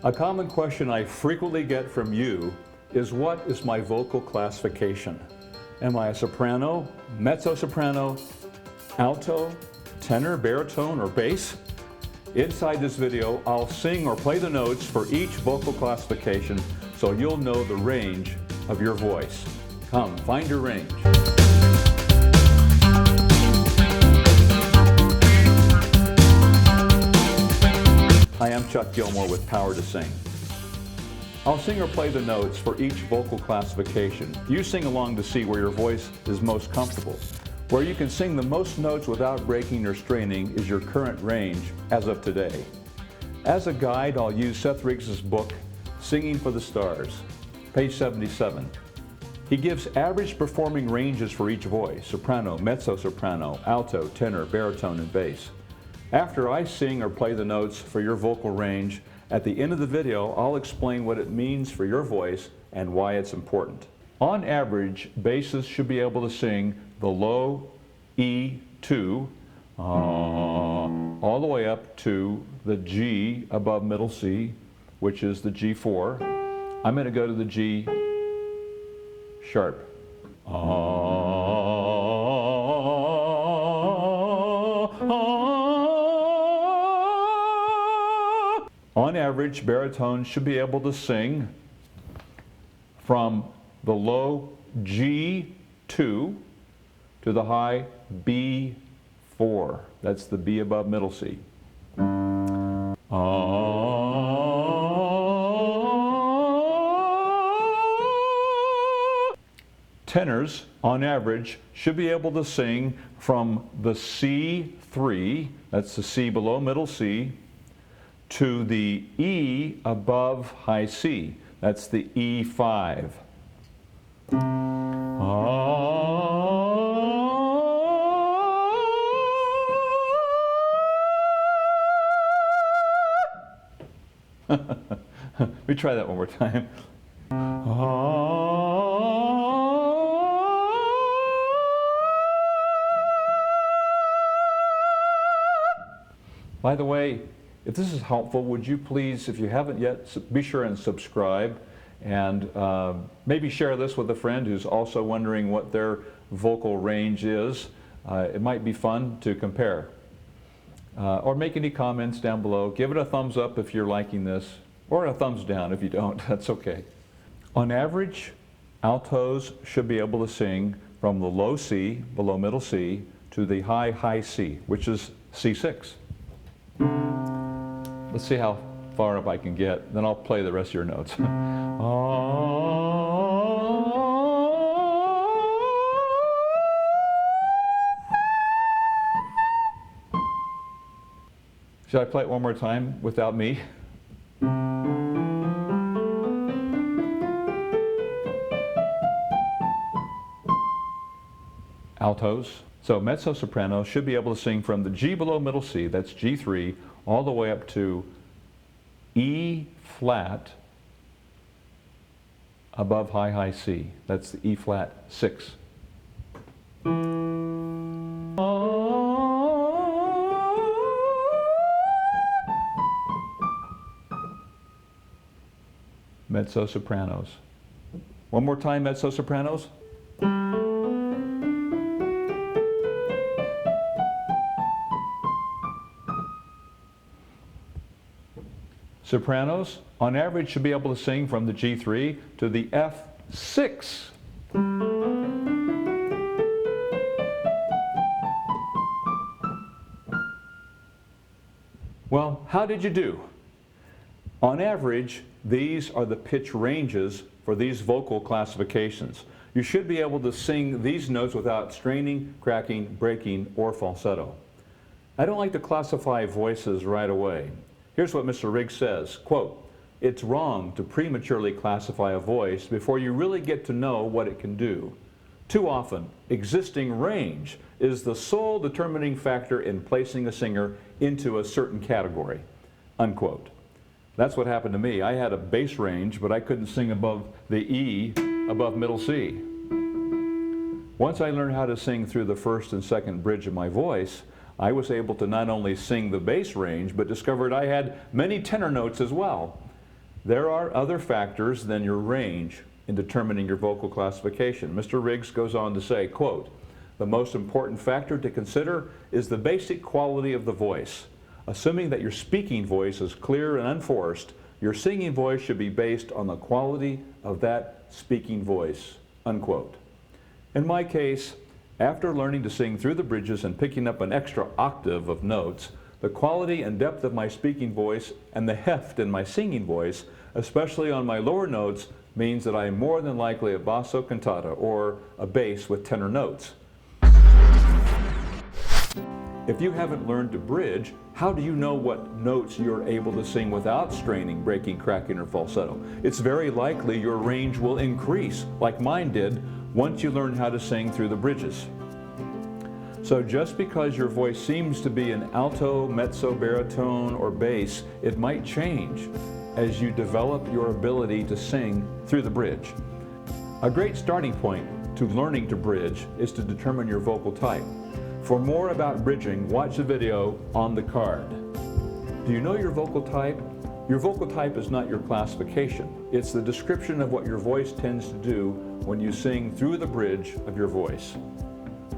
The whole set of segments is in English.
A common question I frequently get from you is, what is my vocal classification? Am I a soprano, mezzo-soprano, alto, tenor, baritone, or bass? Inside this video, I'll sing or play the notes for each vocal classification so you'll know the range of your voice. Come, find your range. Hi, I'm Chuck Gilmore with Power to Sing. I'll sing or play the notes for each vocal classification. You sing along to see where your voice is most comfortable. Where you can sing the most notes without breaking or straining is your current range as of today. As a guide, I'll use Seth Rigg's book, Singing for the Stars, page 77. He gives average performing ranges for each voice: soprano, mezzo-soprano, alto, tenor, baritone, and bass. After I sing or play the notes for your vocal range, at the end of the video, I'll explain what it means for your voice and why it's important. On average, basses should be able to sing the low E2 all the way up to the G above middle C, which is the G4. I'm going to go to the G sharp. On average, baritone should be able to sing from the low G2 to the high B4. That's the B above middle C. Tenors, on average, should be able to sing from the C3, that's the C below middle C, to the E above high C. That's the E5. Let me try that one more time. By the way, if this is helpful, would you please, if you haven't yet, be sure and subscribe, and maybe share this with a friend who's also wondering what their vocal range is. It might be fun to compare. Or make any comments down below. Give it a thumbs up if you're liking this, or a thumbs down if you don't. That's okay. On average, altos should be able to sing from the low C, below middle C, to the high C, which is C6. Let's see how far up I can get, then I'll play the rest of your notes. Should I play it one more time without me? Altos. So mezzo-soprano should be able to sing from the G below middle C, that's G3, all the way up to E flat above high C. That's the E flat 6. Mezzo-sopranos. One more time, mezzo-sopranos. Sopranos, on average, should be able to sing from the G3 to the F6. Well, how did you do? On average, these are the pitch ranges for these vocal classifications. You should be able to sing these notes without straining, cracking, breaking, or falsetto. I don't like to classify voices right away. Here's what Mr. Rigg says, quote, "It's wrong to prematurely classify a voice before you really get to know what it can do. Too often, existing range is the sole determining factor in placing a singer into a certain category," unquote. That's what happened to me. I had a bass range, but I couldn't sing above the E above middle C. Once I learned how to sing through the first and second bridge of my voice, I was able to not only sing the bass range, but discovered I had many tenor notes as well. There are other factors than your range in determining your vocal classification. Mr. Riggs goes on to say, quote, "The most important factor to consider is the basic quality of the voice. Assuming that your speaking voice is clear and unforced, your singing voice should be based on the quality of that speaking voice," unquote. In my case, after learning to sing through the bridges and picking up an extra octave of notes, the quality and depth of my speaking voice and the heft in my singing voice, especially on my lower notes, means that I am more than likely a basso cantata, or a bass with tenor notes. If you haven't learned to bridge, how do you know what notes you're able to sing without straining, breaking, cracking, or falsetto? It's very likely your range will increase, like mine did, once you learn how to sing through the bridges. So just because your voice seems to be an alto, mezzo, baritone, or bass, it might change as you develop your ability to sing through the bridge. A great starting point to learning to bridge is to determine your vocal type. For more about bridging, watch the video on the card. Do you know your vocal type? Your vocal type is not your classification. It's the description of what your voice tends to do when you sing through the bridge of your voice.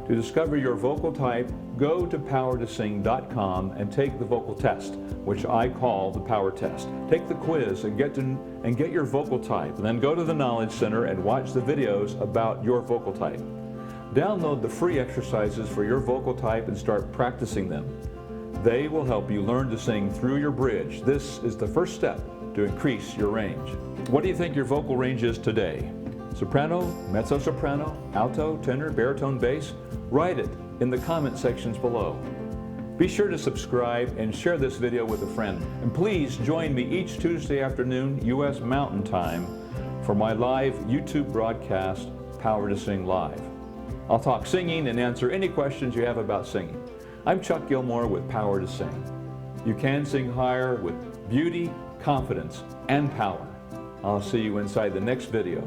To discover your vocal type, go to powertosing.com and take the vocal test, which I call the power test. Take the quiz and get your vocal type. Then go to the Knowledge Center and watch the videos about your vocal type. Download the free exercises for your vocal type and start practicing them. They will help you learn to sing through your bridge. This is the first step to increase your range. What do you think your vocal range is today? Soprano, mezzo-soprano, alto, tenor, baritone, bass? Write it in the comment sections below. Be sure to subscribe and share this video with a friend. And please join me each Tuesday afternoon, U.S. Mountain Time, for my live YouTube broadcast, Power to Sing Live. I'll talk singing and answer any questions you have about singing. I'm Chuck Gilmore with Power to Sing. You can sing higher with beauty, confidence, and power. I'll see you inside the next video.